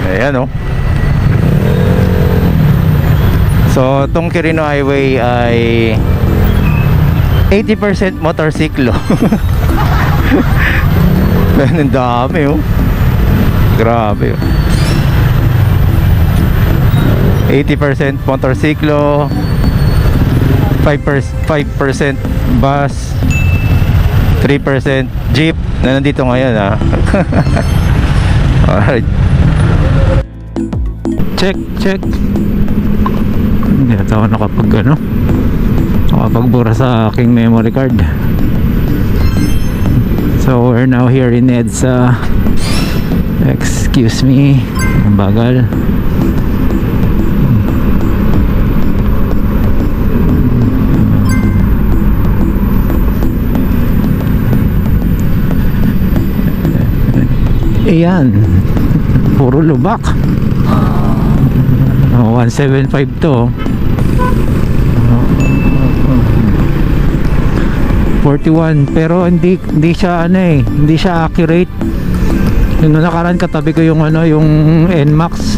Ayan oh. So itong Quirino Highway ay 80% motorsiklo. Ang dami oh. Grabe oh. 80% motorsiklo, 5% bus, 3% jeep na nandito ngayon ha. Alright. Check. Hindi na ako nakapagbura sa aking memory card. So we're now here in EDSA. Excuse me, ang bagal. Ayan, puro lubak. 175 to. 41 pero hindi siya hindi siya accurate. Yung nakaraan katabi ko yung yung NMAX.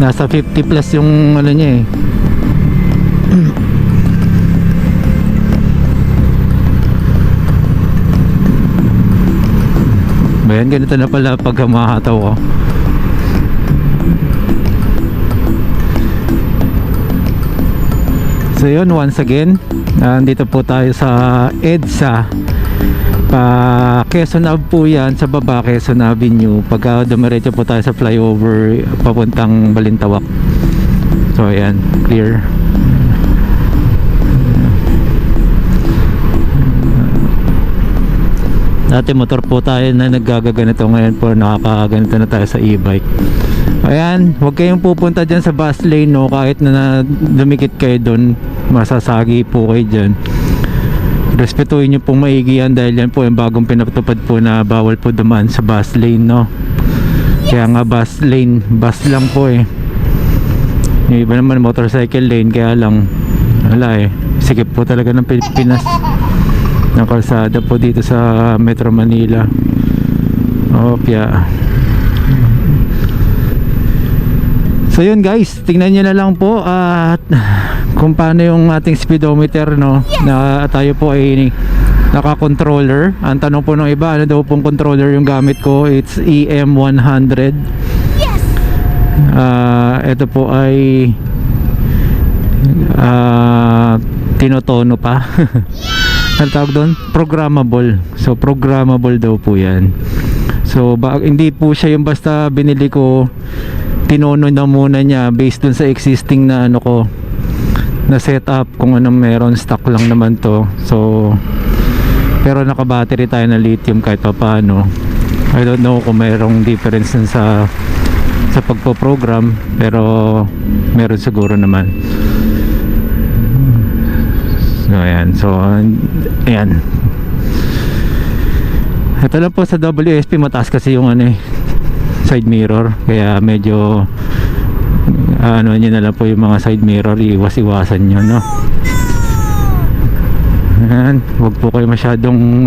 Nasa 50 plus yung niya eh. Bayan, ganito na pala pag humahataw ko. So yun, once again, nandito po tayo sa EDSA. Quezon Ave po yan, sa baba Quezon Avenue. Pagka dumiretso po tayo sa flyover papuntang Balintawak. So ayan, clear. Dati motor po tayo na naggagaganito, ngayon po nakakaganito na tayo sa e-bike. Ayan, huwag kayong pupunta dyan sa bus lane no, kahit na dumikit kayo doon, masasagi po kayo dyan. Respetuhin nyo pong maigi yan dahil yan po yung bagong pinatupad po na bawal po dumaan sa bus lane no. Kaya nga bus lane, bus lang po eh. Yung iba naman motorcycle lane, kaya lang wala eh, sikip po talaga ng Pilipinas ng kalsada po dito sa Metro Manila. Opya. So yun guys, tingnan nyo na lang po at kung paano yung ating speedometer no, na tayo po ay naka-controller. Ang tanong po ng iba, ano daw pong controller yung gamit ko? It's EM100. Yes. Ito po ay tinotono pa. Ang tawag doon, programmable. So programmable daw po yan. So hindi po siya yung basta binili ko, tinono na muna niya based dun sa existing na ko na setup, kung anong meron, stock lang naman to. So pero naka-battery tayo na lithium kahit pa paano. I don't know kung mayroong difference dun sa pagpo-program, pero meron siguro naman. So ayan, ayan. Ito lang po sa WSP, mataas kasi yung side mirror, kaya medyo nyo na lang po yung mga side mirror, iwas-iwasan nyo no. Ayan, huwag po kayo masyadong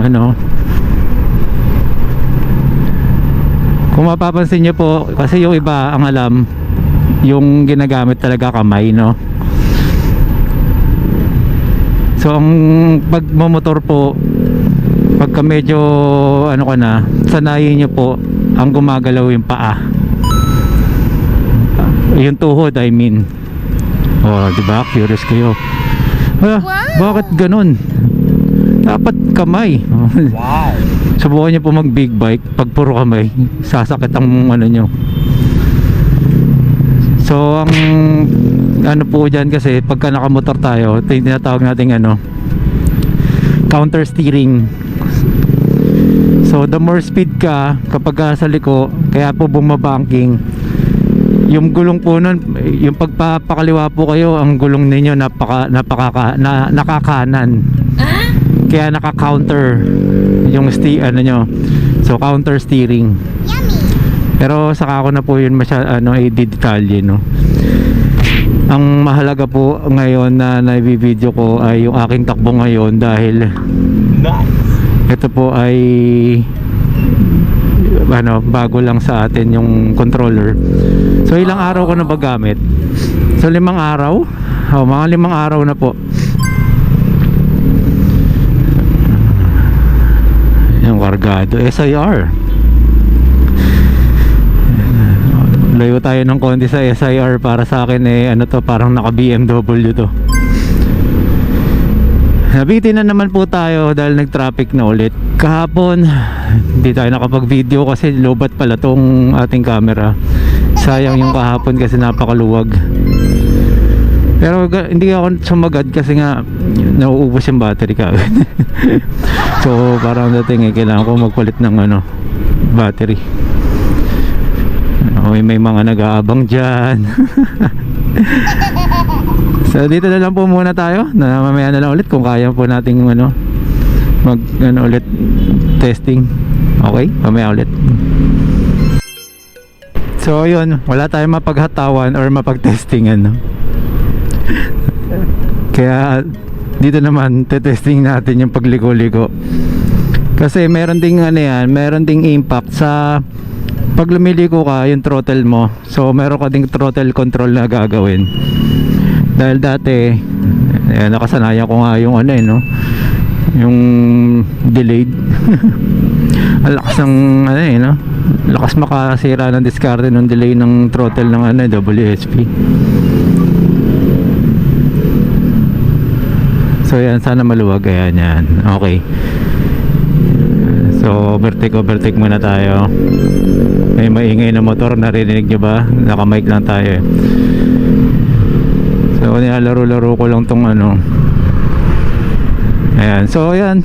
kung mapapansin nyo po, kasi yung iba ang alam yung ginagamit talaga kamay no. So ang pagmamotor po, pagka medyo ka na, sanayin nyo po ang gumagalaw yung paa, yung tuhod I mean. Diba? Curious kayo. Wow. Bakit ganun? Dapat kamay. Wow. Subukan nyo po mag big bike, pag puro kamay, sasakit ang nyo. So ang po dyan kasi pagka nakamotor tayo, tinatawag natin counter steering. So the more speed ka kapag sa liko, kaya po bumabanking, yung gulong po nun, yung pagpapakaliwa po kayo, ang gulong ninyo nakakanan. Kaya naka-counter yung nyo. So counter steering. Pero saka ako na po yun i-detalye no. Ang mahalaga po ngayon na nai-video ko ay yung aking takbo ngayon, dahil ito po ay bago lang sa atin yung controller. So ilang araw ko na ba gamit? So 5 araw? Mga 5 araw na po. Yung kargado SIR. Layo tayo ng konti sa SIR. Para sa akin ano to, parang naka BMW to. Nabitin na naman po tayo dahil nag-traffic na ulit. Kahapon hindi tayo nakapag-video kasi lobat pala tong ating camera. Sayang yung kahapon kasi napakaluwag. Pero hindi ako sumagad kasi nga nauubos yung battery kagad. So parang dating kailangan ko magpalit ng battery. May mga nag-aabang dyan. So dito na lang po muna tayo. Mamaya na lang ulit kung kaya po nating mag ulit testing. Okay, mamaya ulit. So yun, wala tayong mapaghatawan or mapag-testing Kaya dito naman testing natin yung pagliko-liko. Kasi meron ding meron ding impact sa pag lumiliko ka yung throttle mo. So meron ka ding throttle control na gagawin. Dahil dati nakasanayan ko nga yung yung delayed. Ang lakas ng lakas makasira ng diskarte ng delay ng throttle ng WSP. So yan, sana maluwag. Ayan yan. Okay. So overtake muna tayo. May maingay na motor, narinig nyo ba? Naka-mic lang tayo So nilalaro-laro ko lang tong Ayan. So ayan,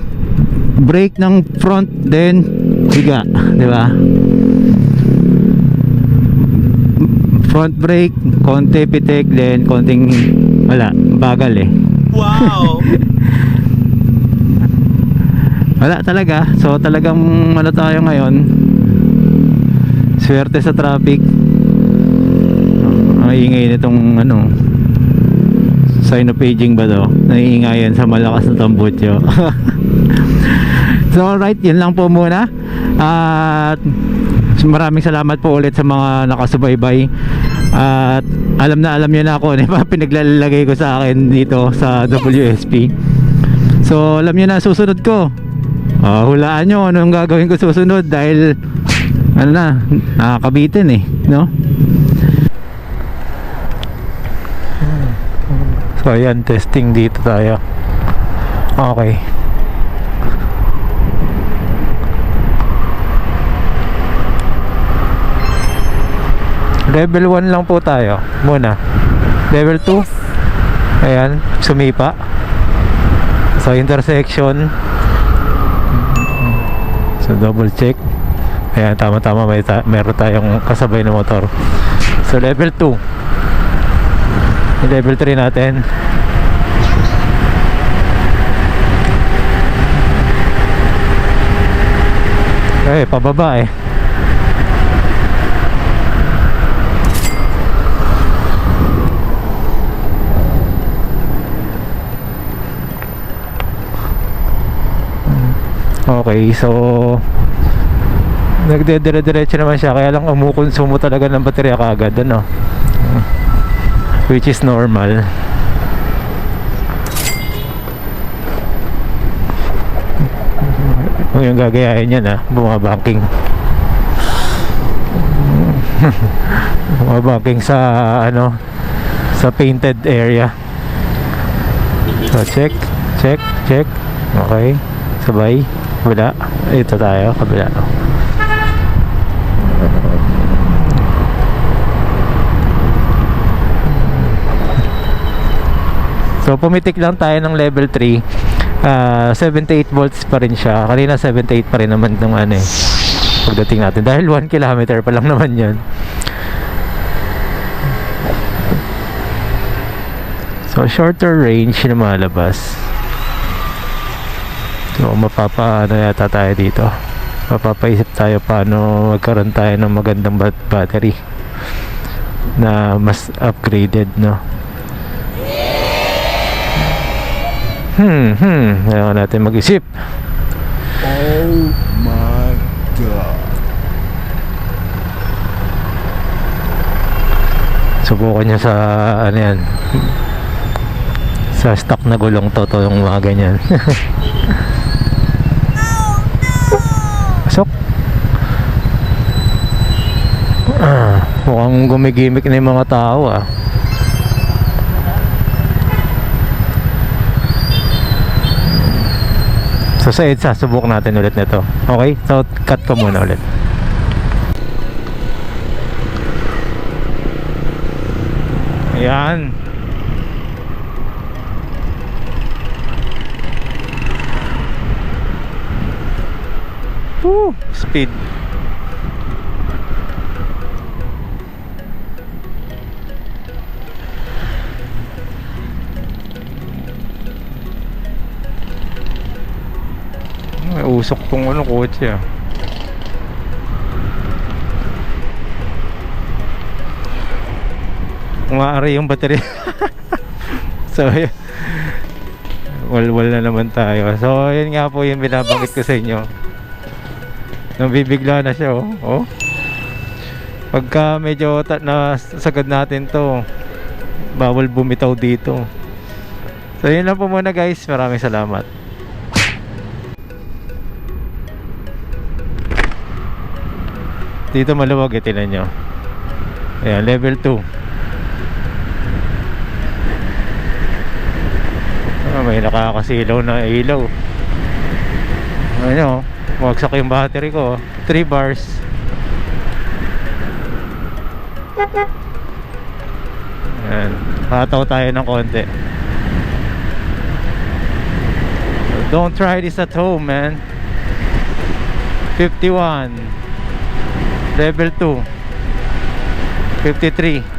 brake ng front, then higa, di ba? Front brake, konti pitik, then konting bagal Wow. Wala talaga. So talagang tayo ngayon. Swerte sa traffic. Ang ingay nitong sign of aging ba daw? Naiingayan sa malakas na tambutso. So alright, yun lang po muna. At maraming salamat po ulit sa mga nakasubaybay. At alam nyo na ako pinaglalagay ko sa akin dito sa WSP. So alam nyo na susunod ko. Hulaan nyo anong gagawin ko susunod dahil nakakabitin no? So ayan, testing dito tayo. Okay. Level 1 lang po tayo muna. Level 2. Ayan, sumipa. So intersection. So double check. Ayan, tama-tama meron tayong kasabay na motor. So level 2. Level 3 natin. Pababa Okay, so nagdedire-diretso naman siya, kaya lang umukonsumo talaga ng baterya kaagad, which is normal. Kung yung gagayahin yan bumabanking bumabanking sa sa painted area. So check. Okay, sabay. Wala. Ito tayo, kabila. So pumitik lang tayo ng level 3. 78 volts pa rin siya. Kanina 78 pa rin naman ng pagdating natin. Dahil 1 kilometer pa lang naman yun. So shorter range na malabas. So yata tayo dito. Mapapaisip tayo paano magkaroon tayo ng magandang battery na mas upgraded, Ayaw natin mag-isip. Oh my God. Subukan nyo sa ano yan, sa stock na gulong to yung mga ganyan. Pasok. Mukhang gumigimik na yung mga tao ah. So sa EDSA, subok natin ulit nito. Okay? So cut ko muna ulit. Ayan. Woo! Speed. May usok tong ano kotse ah. Umaari yung battery. So wal na naman tayo. So yun nga po yung binabanggit ko sa inyo. Nabibigla na siya oh. Oh. Pagka medyo nasagad natin to, bawal bumitaw dito. So yun lang po muna guys. Maraming salamat. Dito maluwag eh, tinan nyo. Ayan, level 2. May nakakasilaw na ilaw. Ano, wagsak yung battery ko. 3 bars. Ayan, hataw tayo ng konti. So, don't try this at home, man. 51. Level 2. 53.